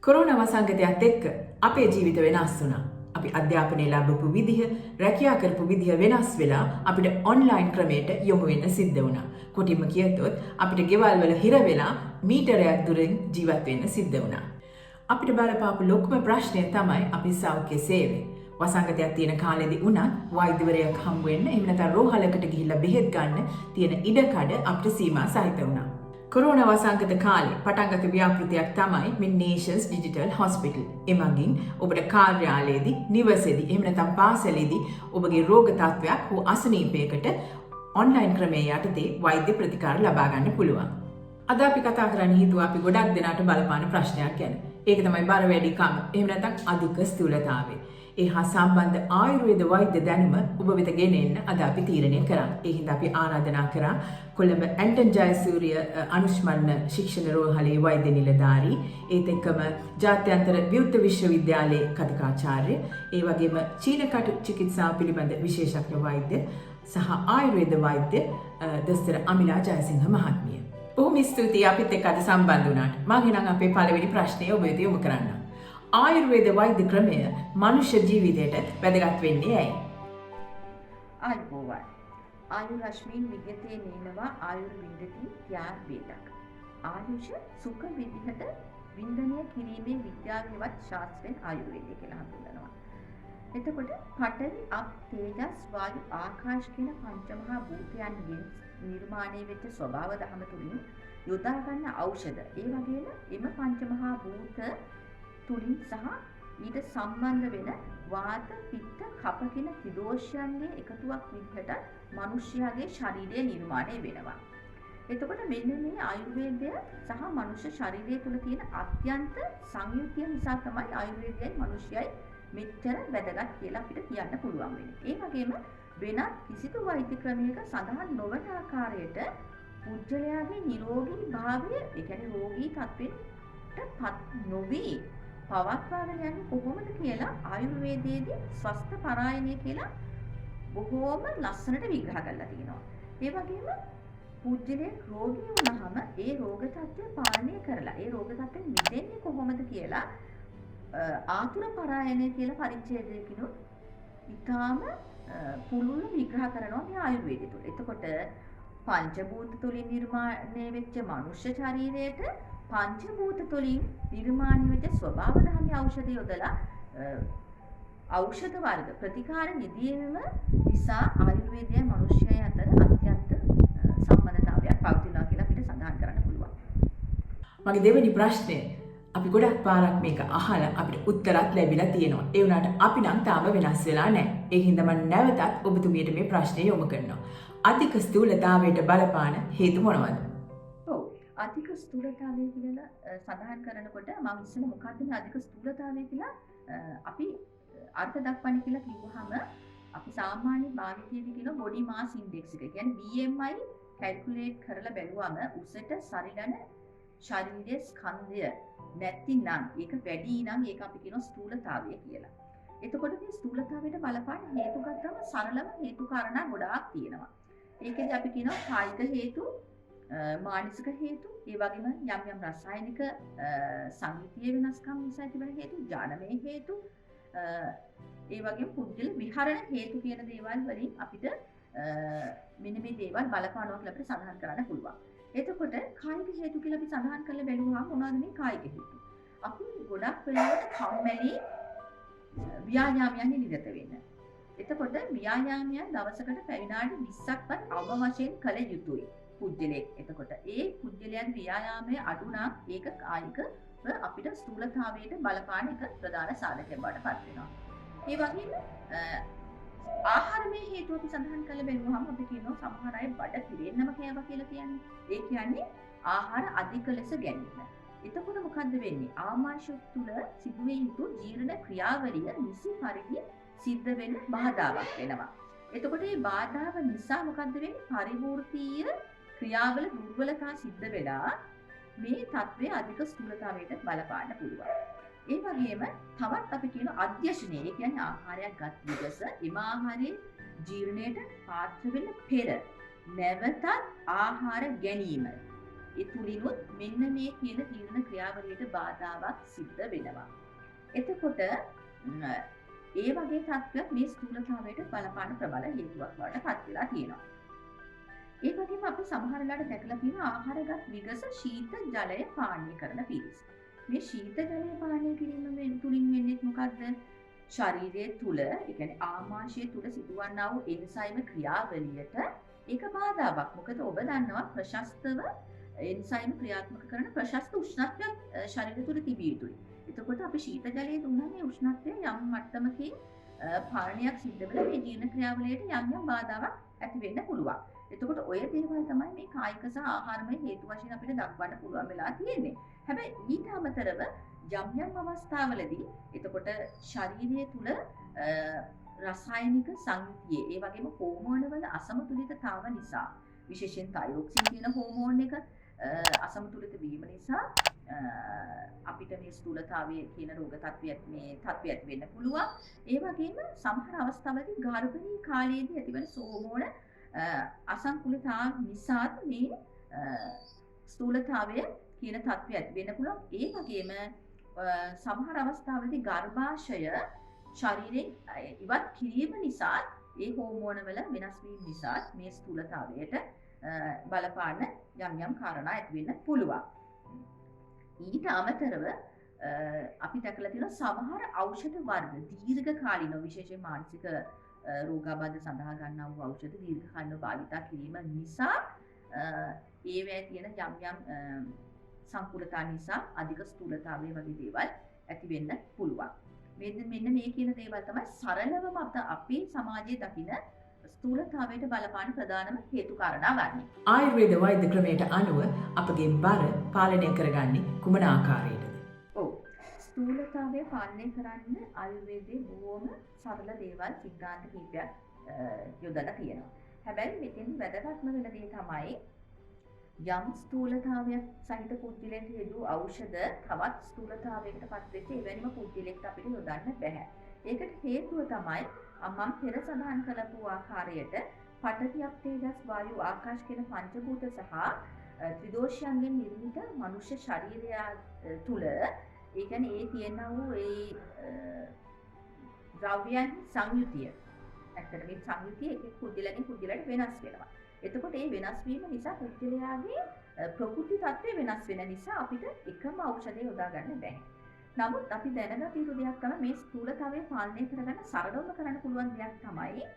Corona වසංගතයත් එක්ක අපේ ජීවිත වෙනස් වුණා. අපි අධ්‍යාපනය ලැබපු විදිහ, රැකියා කරපු විදිහ වෙනස් වෙලා අපිට ඔන්ලයින් ක්‍රමයට යොමු වෙන්න සිද්ධ වුණා. කොටින්ම කියතොත් අපිට ගෙවල් වල හිර වෙලා මීටරයක් දුරින් ජීවත් වෙන්න සිද්ධ වුණා. අපිට බලපාපු ලොකුම ප්‍රශ්නය තමයි අපි සෞඛ්‍ය සේවය. වසංගතයක් තියෙන කාලෙදී වුණත් වෛද්‍යවරයෙක් හම්බ වෙන්න එහෙම නැත්නම් රෝහලකට ගිහිල්ලා බෙහෙත් ගන්න තියෙන ඉඩකඩ අපිට සීමා සහිත වුණා. කොරෝනා වසංගත කාලේ පටන්ගත ව්‍යාපෘතියක් තමයි මේ Nations Digital Hospital. එමගින් ඔබට කාර්යාලයේදී, නිවසේදී, එහෙම නැත්නම් පාසලේදී ඔබගේ රෝග තත්ත්වයක් හෝ අසනීපයකට ඔන්ලයින් ක්‍රමයේ යටතේ වෛද්‍ය ප්‍රතිකාර ලබා ගන්න පුළුවන්. අද අපි කතා කරන්න හිතුවා අපි ගොඩක් දෙනාට බලපාන ප්‍රශ්නයක් ගැන. ඒක තමයි බර වැඩිකම. එහෙම නැත්නම් අධික ස්ථූලතාවය. ඒ හා සම්බන්ධ ආයුර්වේද වෛද්‍ය දැනුම ඔබ වෙත ගෙන එන්න අද අපි තීරණය කරා. ඒ හින්දා අපි ආරාධනා කරා කොළඹ ඇන්ටන් ජයසූරිය අනුස්මරණ ශික්ෂණ රෝහලේ වෛද්‍ය නිලධාරී, ඒත් එක්කම ජාත්‍යන්තර විවෘත විශ්වවිද්‍යාලයේ කතිකාචාර්ය, ඒ වගේම චීන කටු චිකිත්සාව පිළිබඳ විශේෂඥ වෛද්‍ය සහ ආයුර්වේද වෛද්‍ය දොස්තර අමිලා ජයසිංහ මහත්මිය. බොහොම ස්තුතියි අපිත් එක්ක අද සම්බන්ධ වුණාට. මම එහෙනම් අපේ පළවෙනි ප්‍රශ්නය ඔබ වෙත යොමු කරන්නම්. ආයුර්වේද වෛද්‍ය ක්‍රමය මනුෂ්‍ය ජීවිතයට වැදගත් වෙන්නේ ඇයි? ආයුර්වේද ආයුර්ශ්මීන් විගතේ නේනවා ආයුර්වින්දති ත්‍යාර වේදක්. ආයුෂ සුඛ විදිහට වින්දනය කිරීමේ විද්‍යාවේවත් ශාස්ත්‍රයෙන් ආයුර්වේදය කියලා හඳුන්වනවා. එතකොට පඨවි, අප්, තේජස්, වායු, ආකාශ කියන පංචමහා භූතයන්ගෙන් නිර්මාණය වෙච්ච ස්වභාව ධර්ම තුලින් යොදා ගන්න ඖෂධ. ඒ වගේම එම පංචමහා භූත තුලින් සහ ඊට සම්බන්ධ වෙන වාත, පිත්ත, කප කියන ත්‍රිදෝෂයන්ගේ එකතුවක් විදිහට මිනිස්යාගේ ශරීරය නිර්මාණය වෙනවා. එතකොට මෙන්න මේ ආයුර්වේදය සහ මනුෂ්‍ය ශරීරය තුල තියෙන අත්‍යන්ත සංයුතිය නිසා තමයි ආයුර්වේදයයි මිනිස්යයි මෙච්චර වැදගත් කියලා අපිට කියන්න පුළුවන් වෙන්නේ. ඒ වගේම වෙනත් කිසිදු වෛද්‍ය ක්‍රමයක සඳහන් නොවන ආකාරයට පුද්ගලයාගේ නිරෝගී භාවය, ඒ කියන්නේ රෝගී තත්ත්වෙට පත් නොවි පවත්වාගෙන යන්නේ කොහොමද කියලා ආයුර්වේදයේදී ස්වස්ථ පරායනය කියලා බොහෝම ලස්සනට විග්‍රහ කරලා තියෙනවා. ඒ වගේම පුද්ගලයෙක් රෝගී වුණාම ඒ රෝග තත්ත්වය පාලනය කරලා ඒ රෝග තත්ත්වෙන් මිදෙන්නේ කොහොමද කියලා ආතුර පරායනය කියලා පරිච්ඡේදයකිනුත් ඊටාම පුළුල් විග්‍රහ කරනවා මේ ආයුර්වේදය තුළ. එතකොට පංචභූත තුලින් නිර්මාණය වෙච්ච මනුෂ්‍ය ශරීරයට පංචභූත තුලින් නිර්මාණය වෙච්ච ස්වභාව ධර්මයේ ඖෂධ යොදලා ඖෂධ වර්ග ප්‍රතිකාර නිදීම නිසා ආයුර්වේදයයි මනුෂ්‍යය අතර අත්‍යන්ත සම්බන්ධතාවයක් පවතිනවා කියලා අපිට සඳහන් කරන්න පුළුවන්. මගේ දෙවෙනි ප්‍රශ්නය අපි ගොඩක් පාරක් මේක අහලා අපිට උත්තරත් ලැබිලා තියෙනවා. ඒ වුණාට අපි නම් තාම වෙනස් වෙලා නැහැ. ඒ හින්දා මම නැවතත් ඔබතුමියට මේ ප්‍රශ්නය යොමු කරනවා. අධික ස්ථූලතාවයට බලපාන හේතු මොනවද? අධික ස්ථූලතාවය කියලා සඳහන් කරනකොට මම ඉස්සෙල්ලා මොකක්ද මේ අධික ස්ථූලතාවය කියලා අපි අර්ථ දක්වන්නේ කියලා කිව්වහම අපි සාමාන්‍ය භාවිතයේදී කියන බොඩි මාස් ඉන්ඩෙක්ස් එක. කියන්නේ BMI කැල්කියුලේට් කරලා බැලුවම උසට සරිලන ශරීරයේ ස්කන්ධය නැතිනම් ඒක වැඩි නම් ඒක අපි කියනවා ස්ථූලතාවය කියලා. එතකොට මේ ස්ථූලතාවයට බලපාන හේතු ගත්තම සරලම හේතු කාරණා ගොඩාක් තියෙනවා. ඒකෙදි අපි කියනවා කායික හේතු, මානසික හේතු, ඒ වගේම යම් යම් රසායනික සංයුතිය වෙනස්කම් නිසා තිබෙන හේතු, ජානමය හේතු, ඒ වගේම පුද්ගල විහරණ හේතු කියන දේවල් වලින් අපිට මෙන්න මේ දේවල් බලපානවා කියලා අපිට සඳහන් කරන්න පුළුවන්. එතකොට කායික හේතු කියලා අපි සඳහන් කරලා බැලුවාම මොනවද මේ කායික හේතු? අපි ගොඩක් වෙලාවට කම්මැලි ව්‍යායාමයන් නිරත වෙන්න. එතකොට ව්‍යායාමයන් දවසකට විනාඩි 20ක්වත් අවම වශයෙන් කළ යුතුයි පුද්ගලයෙක්. එතකොට ඒ පුද්ගලයන් ව්‍යායාමයේ අඩු නම් ඒක කායික අපිට ස්ථූලතාවයට බලපාන එක ප්‍රධාන සාධකයක් බවට පත් වෙනවා. ඒ වගේම ආහාරමය හේතු අපි සඳහන් කරලා බැලුවහම අපි කියනවා සමහර අය බඩ පිරෙන්නම කෑවා කියලා කියන්නේ. ඒ කියන්නේ ආහාර අධික ලෙස ගැනීම. එතකොට මොකද්ද වෙන්නේ? ආමාශය තුළ සිදුවේ යුතු ජීර්ණ ක්‍රියාවලිය නිසි පරිදි සිද්ධ වෙන්න බාධාවක් වෙනවා. එතකොට මේ බාධාව නිසා මොකද්ද වෙන්නේ? පරිවෘත්තීය ක්‍රියාවල දුර්වලතා සිද්ධ වෙලා මේ තත්ත්වය අධික ස්ථූලතාවයට බලපාන්න පුළුවන්. ඒ වගේම තවත් අපි කියන අධ්‍යශනය, ඒ කියන්නේ ආහාරයක් ගත් විගස එම ආහාරයේ ජීර්ණයට පාත්‍ර වෙන්න පෙර නැවතත් ආහාර ගැනීම ඒ තුලිනුත් මෙන්න මේ කියන ජීර්ණ ක්‍රියාවලියට බාධාවක් සිද්ධ වෙනවා. එතකොට ඒ වගේ තත්ත්වයක් මේ ස්ථූලතාවයට බලපාන ප්‍රබල හේතුවක් බවට පත් වෙලා තියෙනවා. ඒ වගේම අපි සමහර වෙලාවට දැකලා තියෙනවා ආහාරගත් විගස ශීත ජලය පානය කරන පිරිස. මේ ශීත ජලය පානය කිරීම තුලින් වෙන්නේ මොකද්ද? ශරීරයේ තුල, ඒ කියන්නේ ආමාශය තුල සිදුවන්නා වූ එන්සයිම ක්‍රියාවලියට ඒක බාධාවක්. මොකද ඔබ දන්නවා ප්‍රශස්තව එන්සයිම් ක්‍රියාත්මක කරන ප්‍රශස්ත උෂ්ණත්වයක් ශරීරය තුල තිබිය යුතුයි. එතකොට අපි ශීත ජලයේ දුන්නා මේ උෂ්ණත්වය යම් මට්ටමකින් පාලනයක් සිද්ධ වෙලා මේ ජීර්ණ ක්‍රියාවලියට යම් බාධාවක් ඇති වෙන්න පුළුවන්. එතකොට ඔය දේවල් තමයි මේ කායික සහ ආහාරමය හේතු වශයෙන් අපිට දක්වන්න පුළුවන් වෙලා තියෙන්නේ. හැබැයි ඊට අමතරව යම් අවස්ථාවලදී එතකොට ශරීරය තුල රසායනික සංයුතියේ ඒ වගේම හෝමෝන වල අසමතුලිතතාව නිසා විශේෂයෙන් තයිරොක්සින් කියන හෝමෝන් එක අසමතුලිත වීම නිසා අපිට මේ ස්ථූලතාවයේ කියන රෝග තත්ත්වයක් වෙන්න පුළුවන්. ඒ වගේම සමහර අවස්ථාවලදී ගර්භණී කාලයේදී ඇතිවන හෝමෝන අසංතුලිතතාව නිසා මේ ස්ථූලතාවය කියන තත්ත්වය ඇති වෙන්න පුළුවන්. ඒ වගේම සමහර අවස්ථාවලදී ගර්භාෂය ශරීරයෙන් ඉවත් කිරීම නිසා ඒ හෝමෝන වල වෙනස් වීම නිසා මේ ස්ථූලතාවයට බලපාන යම් කාරණා ඇති වෙන්න පුළුවන්. ඊට අමතරව අපි දැකලා තියෙනවා සමහර ఔෂධ වර්ග දීර්ඝ කාලිනව විශේෂයෙන් මානසික රෝගාබාධ සඳහා ගන්නා වූ ඖෂධ දීර්ඝ කාලිනව භාවිතා කිරීම නිසා ඒවැය තියෙන යම් සංකූලතා නිසා අධික ස්ථූලතාවය වගේ දේවල් ඇති වෙන්න පුළුවන්. මෙන්න මේ කියන දේවල් තමයි සරලවම අපේ සමාජයේ දකින ස්ථූලතාවයට බලපාන ප්‍රධානම හේතු කාරණා වන්නේ. ආයුර්වේද වෛද්‍ය ක්‍රමයට අනුව අපගේ බර පාලනය කරගන්නේ කුමන ආකාරයටද? ඔව්. ස්ථූලතාවය පාලනය කරන්න ආයුර්වේදයේ බොහොම සරල දේවල් සිද්ධාන්ත කිහිපයක් යොදලා තියෙනවා. හැබැයි මෙතෙන් වැදගත්ම වෙන දේ තමයි යම් ස්ථූලතාවයක් සහිත පුද්ගලයන්ට යෙදූ ඖෂධ තවත් ස්ථූලතාවයකට පත් වෙච්ච එවැනිම පුද්ගලෙක්ට අපිට යොදන්න බෑ. ඒකට හේතුව තමයි මම පෙර සඳහන් කළපු ආකාරයට පඨවි තේජස් වායු ආකාශ කියන පංචභූත සහ ත්‍රිදෝෂයන්ගෙන් නිර්මිත මනුෂ්‍ය ශරීරය තුල ඒ කියන්නේ ඒ තියෙනා වූ ඒ ද්‍රව්‍යයන් සංයුතිය ඇත්තට මේ සංයුතිය එක පුද්ගලයන්ගෙන් පුද්ගලයට වෙනස් වෙනවා. එතකොට මේ වෙනස් වීම නිසා පුද්ගලයාගේ ප්‍රකෘති තත්ත්වය වෙනස් වෙන නිසා අපිට එකම ඖෂධය යොදා ගන්න බැහැ. නමුත් අපි දැනගත යුතු දෙයක් තමයි මේ ස්ථූලතාවය පාලනය කරගන්න සරලවම කරන්න පුළුවන් දෙයක් තමයි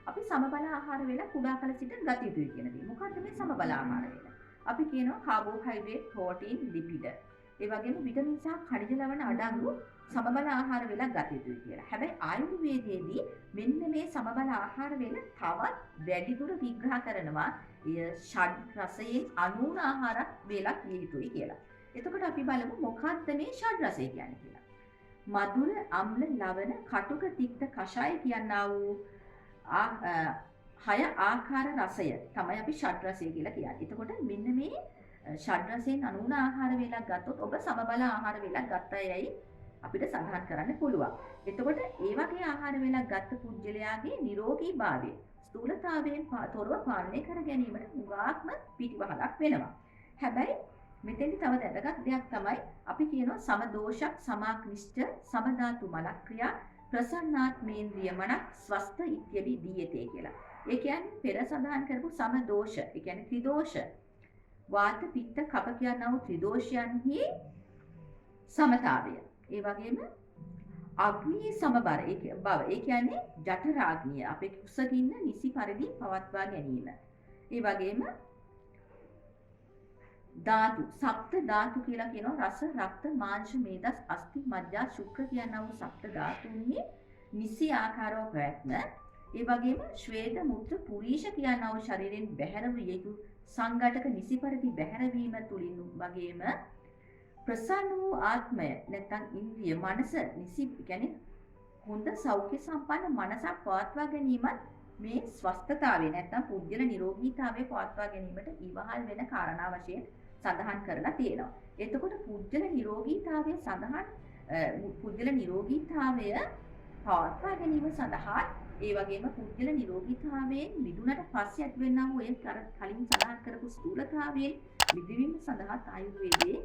අපි සමබල ආහාර වේල කුඩා කල සිට ගත යුතුයි කියන දේ. මොකද්ද මේ සමබල ආහාර වේල? අපි කියනවා කාබෝහයිඩ්‍රේට්, ප්‍රෝටීන්, ලිපිඩ. ඒ වගේම විටමින් සහ khනිජ ලවණ අඩංගු සමබල ආහාර වේල ගත යුතුයි කියලා. හැබැයි ආයුර්වේදයේදී මෙන්න මේ සමබල ආහාර වේල තවත් වැඩිදුර විග්‍රහ කරනවා ෂඩ් රසයෙන් අනුන ආහාර වේලක් විය යුතුයි කියලා. එතකොට අපි බලමු මොකක්ද මේ ෂඩ් රසය කියන්නේ කියලා. මధుර, අම්ල, ලවණ, කටුක, තික්ත, කෂාය කියනා වූ 6 ආකාර රසය තමයි අපි ෂඩ් රසය කියලා කියන්නේ. එතකොට මෙන්න මේ ෂඩ් රසයෙන් අනුන ආහාර වේලක් ගත්තොත් ඔබ සමබල ආහාර වේලක් ගත්තයයි අපිට සඳහන් කරන්න පුළුවන්. එතකොට ඒ වගේ ආහාර වේලක් ගත්ත පුද්ගලයාගේ නිරෝගීභාවය ස්ථූලතාවයෙන් තොරව පාලනය කර ගැනීමට උගාක්ම පිටිවහලක් වෙනවා. හැබැයි මෙතෙන්දි තව වැදගත් දෙයක් තමයි අපි කියනවා සමදෝෂක්, සමාක්නිෂ්ඨ, සමධාතු මලක්‍රියා, ප්‍රසන්නාත්මේන්ද්‍රිය මනක්, ස්වස්ත ඉත්‍යවි දීයතේ කියලා. ඒ කියන්නේ පෙර සඳහන් කරපු සමදෝෂ, ඒ කියන්නේ ත්‍රිදෝෂ, වාත, පිත්ත, කප කියනා වූ ත්‍රිදෝෂයන්හි සමතාවය. ඒ වගේම අග්නී සමබර බව. ඒ කියන්නේ ජඨරාග්නිය අපේ කුසගින්න නිසි පරිදි පවත්වා ගැනීම. ඒ වගේම ධාතු, සප්ත ධාතු කියලා කියනවා රස, රක්ත, මාංශ, මේදස්, අස්ථි, මජ්ජා, ශුක්‍ර කියනා වූ සප්ත ධාතුන්හි නිසි ආකාරව පැවැත්ම. ඒ වගේම ශ්වේත, මුත්‍ර, පුරීෂ කියනා වූ ශරීරයෙන් බැහැර විය යුතු සංඝටක නිසි පරිදි බැහැරවීම තුලින් වගේම ප්‍රසන්න වූ ආත්මය නැත්නම් ඉන්ද්‍රිය මනස නිසි කියන්නේ හොඳ සෞඛ්‍ය සම්පන්න මනසක් පවත්වා ගැනීමත් මේ ස්වස්ථතාවය නැත්නම් පුද්ගල නිරෝගීතාවය පවත්වා ගැනීමට ඉවහල් වෙන කාරණා වශයෙන් සඳහන් කරලා තියෙනවා. එතකොට පුද්ගල නිරෝගීතාවය පවත්වා ගැනීම සඳහා ඒ වගේම පුද්ගල නිරෝගීතාවයෙන් මිදුණට පස්සේ ඇතිවෙනා වූ ඒ කලින් සඳහන් කරපු ස්ථූලතාවයෙන් මිදිවීම සඳහා ආයුර්වේදයේ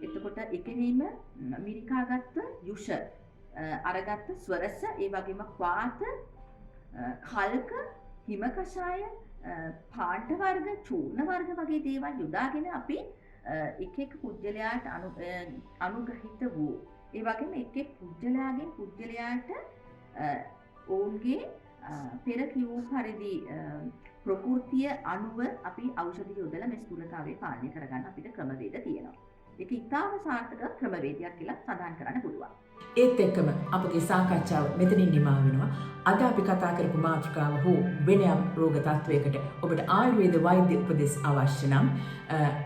එතකොට එකෙනීම මිරිකාගත්ත යුෂ අරගත්ත ස්වරස ඒ වගේම වාත කල්ක හිම කෂාය පාට වර්ග චූර්ණ වර්ග වගේ දේවල් යොදාගෙන අපි එක එක පුජ්‍යලයාට අනුග්‍රහිත වූ ඒ වගේම එක් එක් පුජ්‍යලයාට ඔවුන්ගේ පෙර කිවූ පරිදි ප්‍රകൃතිය අනුව අපි ඖෂධ යොදලා මේ ස්ථූලතාවය පාලනය කරගන්න අපිට ක්‍රමවේද තියෙනවා. ඒක ඉතාම සාර්ථක ක්‍රමවේදයක් කියලා සඳහන් කරන්න පුළුවන්. ඒත් එක්කම අපගේ සාකච්ඡාව මෙතනින් නිමා වෙනවා. අද අපි කතා කරපු මාතෘකාව හෝ වෙන යම් රෝග තත්වයකට ඔබට ආයුර්වේද වෛද්‍ය උපදෙස් අවශ්‍ය නම්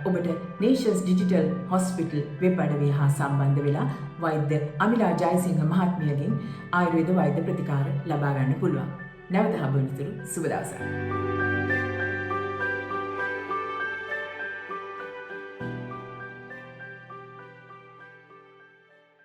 ඔබට Nations Digital Hospital වෙබ් අඩවිය හා සම්බන්ධ වෙලා වෛද්‍ය අමිලා ජයසිංහ මහත්මියගෙන් ආයුර්වේද වෛද්‍ය ප්‍රතිකාර ලබා ගන්න පුළුවන්. නැවත හම්බ වෙනතුරු සුබ දවසක්.